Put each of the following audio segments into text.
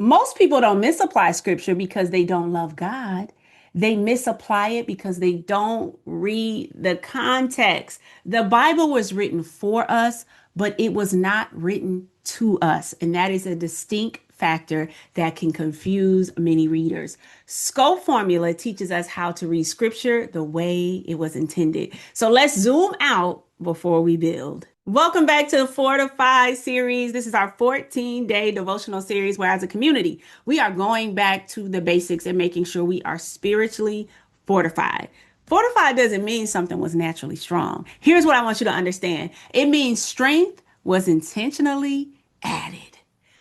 Most people don't misapply scripture because they don't love God. They misapply it because they don't read the context. The Bible was written for us, but it was not written to us. And that is a distinct factor that can confuse many readers. Scope formula teaches us how to read scripture the way it was intended. So let's zoom out before we build. Welcome back to the Fortified series. This is our 14-day devotional series where, as a community, we are going back to the basics and making sure we are spiritually fortified. Fortified doesn't mean something was naturally strong. Here's what I want you to understand: it means strength was intentionally added.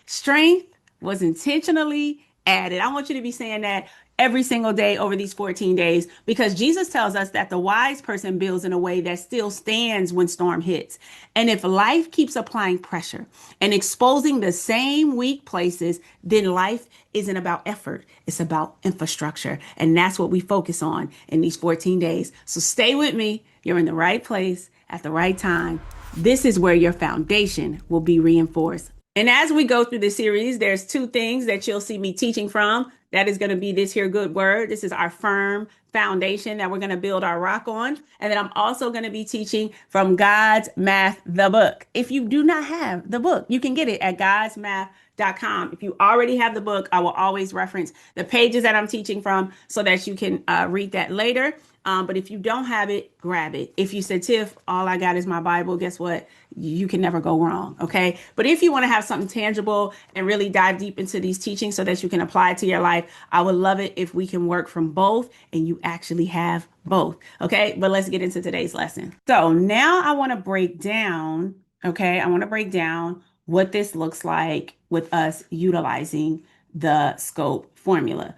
Strength was intentionally added. I want you to be saying that every single day over these 14 days, because Jesus tells us that the wise person builds in a way that still stands when storm hits. And if life keeps applying pressure and exposing the same weak places, then life isn't about effort. It's about infrastructure. And that's what we focus on in these 14 days. So stay with me. You're in the right place at the right time. This is where your foundation will be reinforced. And as we go through the series, there's two things that you'll see me teaching from. That is going to be this here good word. This is our firm foundation that we're going to build our rock on. And then I'm also going to be teaching from God's Math, the book. If you do not have the book, you can get it at godsmath.com. If you already have the book, I will always reference the pages that I'm teaching from so that you can read that later. But if you don't have it, grab it. If you said, Tiff, all I got is my Bible, guess what? You can never go wrong. Okay. But if you want to have something tangible and really dive deep into these teachings so that you can apply it to your life, I would love it if we can work from both and you actually have both. Okay. But let's get into today's lesson. So now I want to break down. Okay. I want to break down what this looks like with us utilizing the scope formula.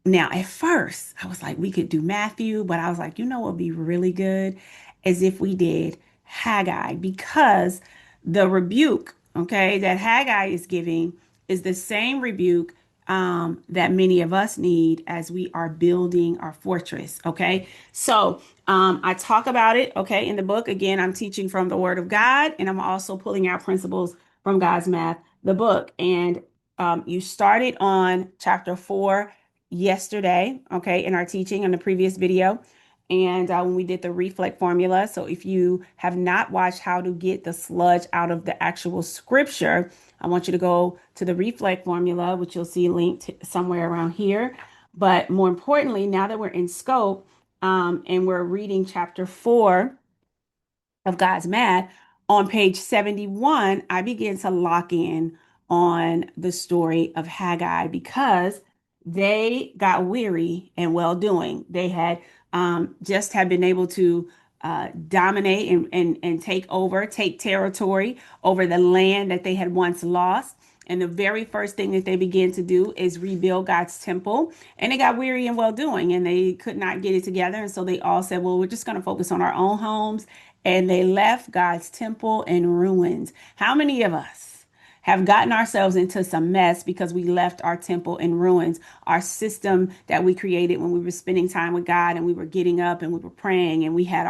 Now, at first, I was like, we could do Matthew, but I was like, you know what would be really good? As if we did Haggai, because the rebuke, okay, that Haggai is giving is the same rebuke that many of us need as we are building our fortress, okay? So I talk about it, okay, in the book. Again, I'm teaching from the Word of God, and I'm also pulling out principles from God's Math, the book. And you started on chapter 4 yesterday, okay, in our teaching on the previous video. And when we did the reflect formula. So if you have not watched how to get the sludge out of the actual scripture, I want you to go to the reflect formula, which you'll see linked somewhere around here. But more importantly, now that we're in scope and we're reading chapter 4 of God's Math, on page 71, I begin to lock in on the story of Haggai because they got weary and well doing. They had just had been able to dominate and take over, take territory over the land that they had once lost. And the very first thing that they began to do is rebuild God's temple. And they got weary and well doing, and they could not get it together. And so they all said, well, we're just going to focus on our own homes. And they left God's temple in ruins. How many of us have gotten ourselves into some mess because we left our temple in ruins, our system that we created when we were spending time with God and we were getting up and we were praying and we had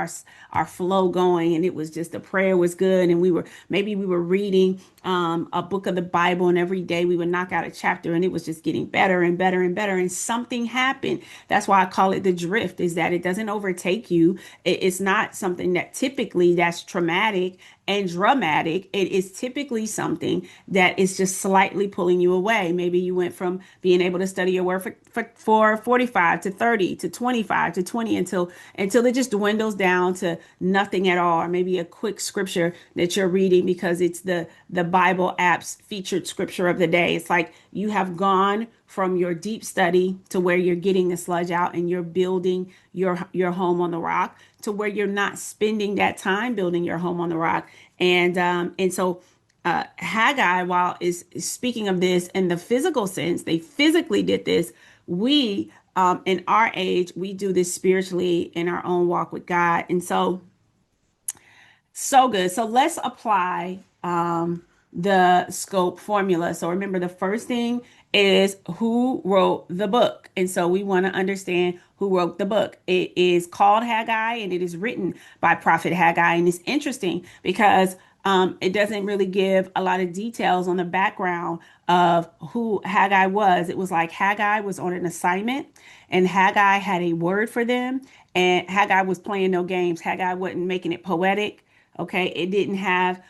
our flow going, and it was just the prayer was good, and maybe we were reading a book of the Bible, and every day we would knock out a chapter and it was just getting better and better and better, and something happened. That's why I call it the drift, is that it doesn't overtake you. It's not something that typically that's traumatic and dramatic. It is typically something that is just slightly pulling you away. Maybe you went from being able to study your word for 45 to 30 to 25 to 20 until it just dwindles down to nothing at all, or maybe a quick scripture that you're reading because it's the Bible app's featured scripture of the day. It's like you have gone from your deep study to where you're getting the sludge out and you're building your home on the rock, to where you're not spending that time building your home on the rock. And so Haggai, while is speaking of this in the physical sense, they physically did this. We in our age, we do this spiritually in our own walk with God. And so good. So let's apply the scope formula. So remember, the first thing is who wrote the book. And so we want to understand who wrote the book. It is called Haggai and it is written by Prophet Haggai. And it's interesting because It doesn't really give a lot of details on the background of who Haggai was. It was like Haggai was on an assignment and Haggai had a word for them, and Haggai was playing no games. Haggai wasn't making it poetic. Okay. It didn't have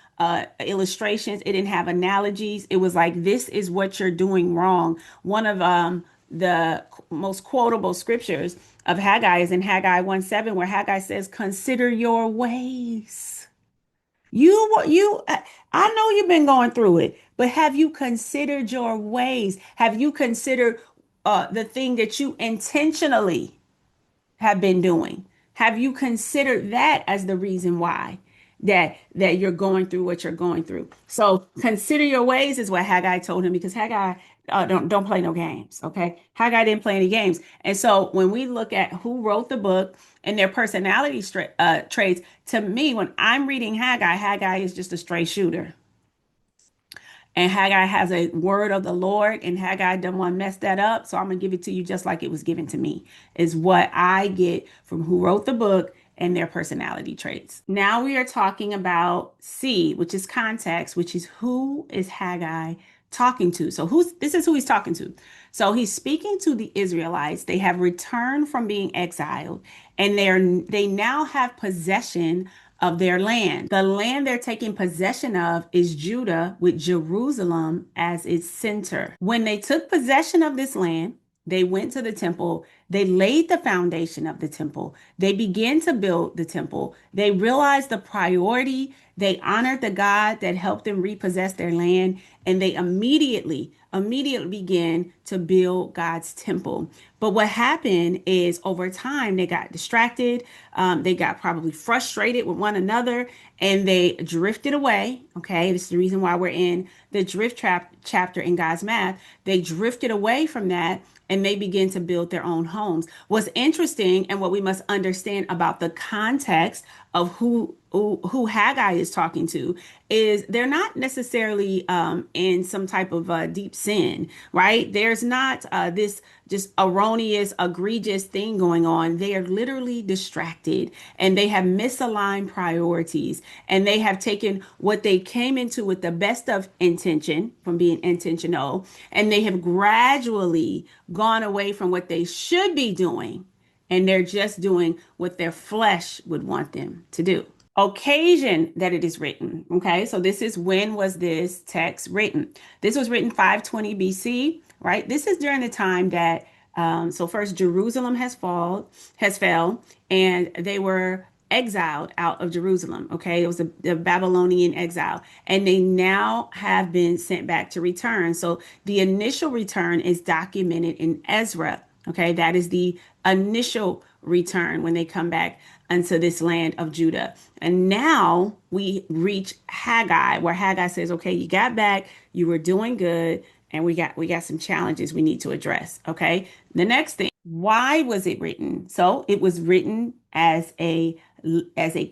illustrations, it didn't have analogies. It was like, this is what you're doing wrong. One of the most quotable scriptures of Haggai is in Haggai 1:7, where Haggai says, consider your ways. I know you've been going through it, but have you considered your ways? Have you considered the thing that you intentionally have been doing? Have you considered that as the reason why that you're going through what you're going through? So consider your ways is what Haggai told him, because Haggai don't play no games. Okay, Haggai didn't play any games, and so when we look at who wrote the book and their personality traits, to me, when I'm reading Haggai, Haggai is just a straight shooter. And Haggai has a word of the Lord, and Haggai doesn't want to mess that up. So I'm going to give it to you just like it was given to me, is what I get from who wrote the book and their personality traits. Now we are talking about C, which is context, which is who is Haggai talking to. So this is who he's talking to. So he's speaking to the Israelites. They have returned from being exiled, and they now have possession of their land. The land they're taking possession of is Judah, with Jerusalem as its center. When they took possession of this land, they went to the temple. They laid the foundation of the temple. They began to build the temple. They realized the priority. They honored the God that helped them repossess their land, and they immediately began to build God's temple. But what happened is, over time, they got distracted. They got probably frustrated with one another, and they drifted away. Okay, this is the reason why we're in the chapter in God's math. They drifted away from that, and they begin to build their own homes. What's interesting, and what we must understand about the context of who Haggai is talking to, is they're not necessarily in some type of deep sin, right? There's not this just erroneous, egregious thing going on. They are literally distracted, and they have misaligned priorities, and they have taken what they came into with the best of intention, from being intentional, and they have gradually gone away from what they should be doing, and they're just doing what their flesh would want them to do. Occasion that it is written. Okay, so this is, when was this text written? This was written 520 BC, right? This is during the time that so first Jerusalem has fell, and they were exiled out of Jerusalem. Okay, it was the Babylonian exile, and they now have been sent back to return. So the initial return is documented in Ezra. Okay, that is the initial return when they come back unto this land of Judah. And now we reach Haggai, where Haggai says, okay, you got back, you were doing good, and we got some challenges we need to address. Okay. The next thing, why was it written? So it was written as a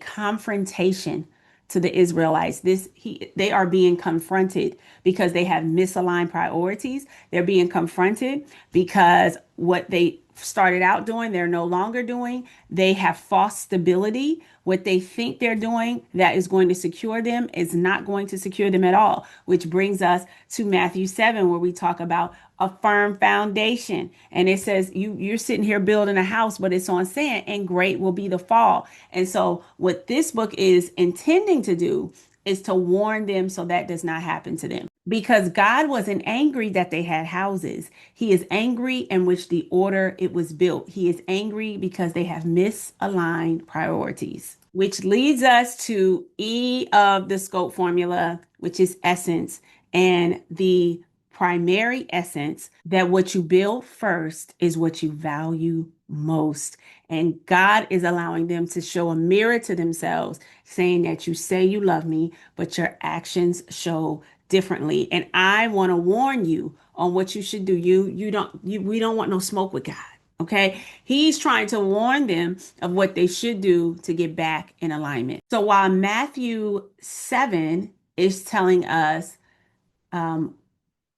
confrontation to the Israelites. They are being confronted because they have misaligned priorities. They're being confronted because what they started out doing, they're no longer doing. They have false stability. What they think they're doing that is going to secure them is not going to secure them at all, which brings us to Matthew 7, where we talk about a firm foundation. And it says you're sitting here building a house, but it's on sand, and great will be the fall. And so what this book is intending to do is to warn them so that does not happen to them. Because God wasn't angry that they had houses. He is angry in which the order it was built. He is angry because they have misaligned priorities, which leads us to E of the scope formula, which is essence, and the primary essence, that what you build first is what you value most. And God is allowing them to show a mirror to themselves, saying that you say you love me, but your actions show differently. And I want to warn you on what you should do. We don't want no smoke with God. Okay. He's trying to warn them of what they should do to get back in alignment. So while Matthew 7 is telling us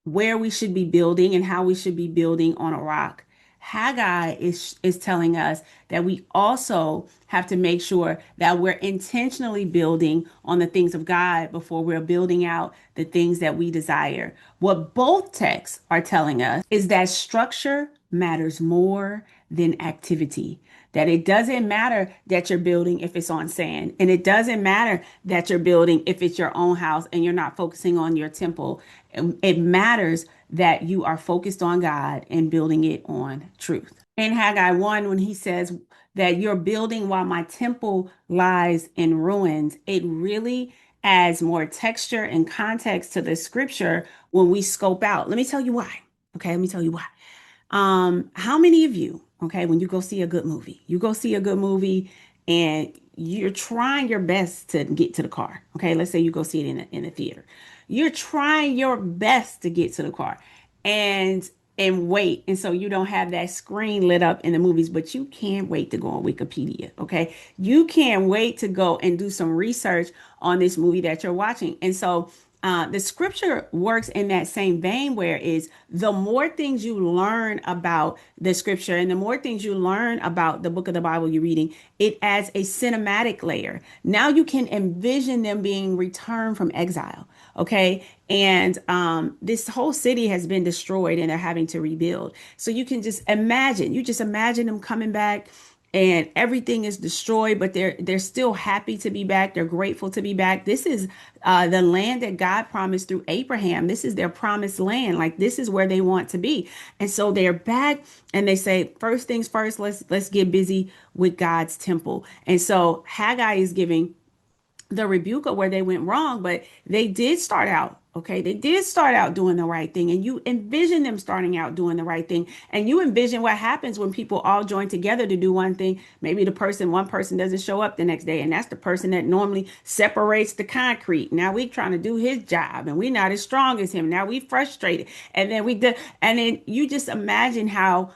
where we should be building and how we should be building on a rock, Haggai is telling us that we also have to make sure that we're intentionally building on the things of God before we're building out the things that we desire. What both texts are telling us is that structure matters more than activity. That it doesn't matter that you're building if it's on sand, and it doesn't matter that you're building if it's your own house and you're not focusing on your temple. It matters that you are focused on God and building it on truth. In Haggai 1, when he says that you're building while my temple lies in ruins, it really adds more texture and context to the scripture when we scope out. Let me tell you why. Okay, let me tell you why. How many of you, okay, when you go see a good movie, you go see a good movie and you're trying your best to get to the car. Okay, let's say you go see it in a theater. You're trying your best to get to the car and wait. And so you don't have that screen lit up in the movies, but you can't wait to go on Wikipedia. Okay. You can't wait to go and do some research on this movie that you're watching. And so the scripture works in that same vein where is the more things you learn about the scripture and the more things you learn about the book of the Bible you're reading, it adds a cinematic layer. Now you can envision them being returned from exile. Okay. And this whole city has been destroyed and they're having to rebuild. So you just imagine them coming back and everything is destroyed, but they're still happy to be back. They're grateful to be back. This is the land that God promised through Abraham. This is their promised land. Like this is where they want to be. And so they're back and they say, first things first, let's get busy with God's temple. And so Haggai is giving the rebuke of where they went wrong, but they did start out. Okay, they did start out doing the right thing, and you envision them starting out doing the right thing, and you envision what happens when people all join together to do one thing. Maybe one person doesn't show up the next day, and that's the person that normally separates the concrete. Now we trying to do his job, and we're not as strong as him. Now we frustrated, and then you just imagine how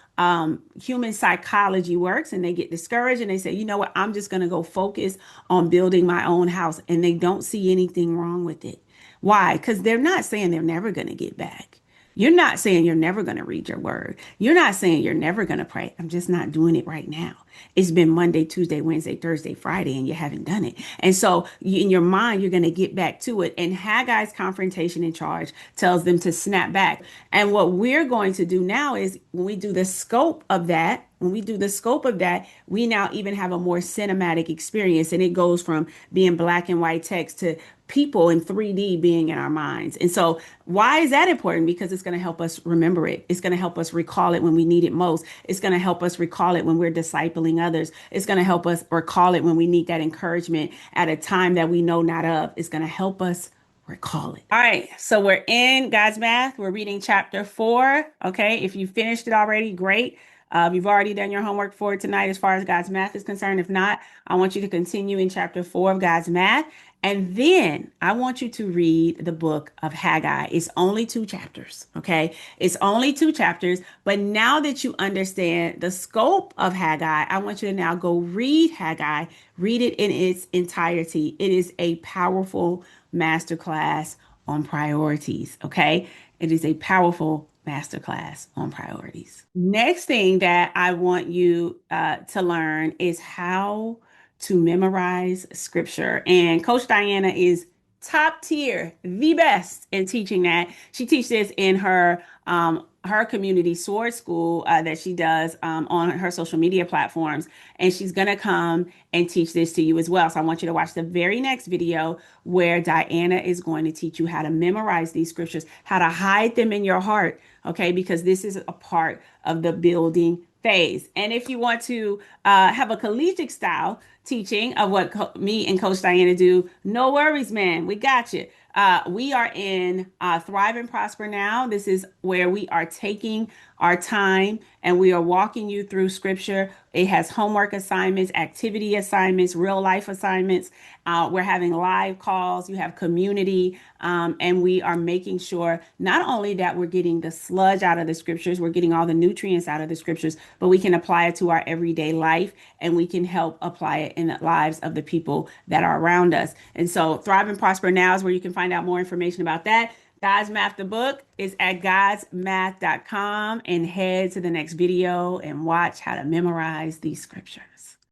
human psychology works, and they get discouraged and they say, you know what, I'm just going to go focus on building my own house, and they don't see anything wrong with it. Why? Because they're not saying they're never going to get back. You're not saying you're never going to read your word. You're not saying you're never going to pray. I'm just not doing it right now. It's been Monday, Tuesday, Wednesday, Thursday, Friday, and you haven't done it. And so in your mind, you're going to get back to it. And Haggai's confrontation in charge tells them to snap back. And what we're going to do now is when we do the scope of that, we now even have a more cinematic experience. And it goes from being black and white text to people in 3D being in our minds. And so why is that important? Because it's going to help us remember it. It's going to help us recall it when we need it most. It's going to help us recall it when we're discipling others. It's going to help us recall it when we need that encouragement at a time that we know not of. It's going to help us recall it. All right. So we're in God's Math. We're reading chapter 4. Okay. If you finished it already, great. You've already done your homework for tonight as far as God's Math is concerned. If not, I want you to continue in chapter 4 of God's Math. And then I want you to read the book of Haggai. It's only 2 chapters, okay? It's only 2 chapters. But now that you understand the scope of Haggai, I want you to now go read Haggai, read it in its entirety. It is a powerful masterclass on priorities, okay? It is a powerful masterclass on priorities. Next thing that I want you to learn is how to memorize scripture. And Coach Diana is top tier, the best in teaching that. She teaches this in her community sword school that she does on her social media platforms. And she's going to come and teach this to you as well. So I want you to watch the very next video where Diana is going to teach you how to memorize these scriptures, how to hide them in your heart. Okay, because this is a part of the building phase. And if you want to have a collegiate style teaching of what me and Coach Diana do, no worries, man. We got you. We are in Thrive and Prosper Now. This is where we are taking our time and we are walking you through scripture. It has homework assignments, activity assignments, real life assignments. We're having live calls. You have community. And we are making sure not only that we're getting the sludge out of the scriptures, we're getting all the nutrients out of the scriptures, but we can apply it to our everyday life and we can help apply it in the lives of the people that are around us. And so Thrive and Prosper Now is where you can find out more information about that. God's Math the book is at godsmath.com, and head to the next video and watch how to memorize these scriptures.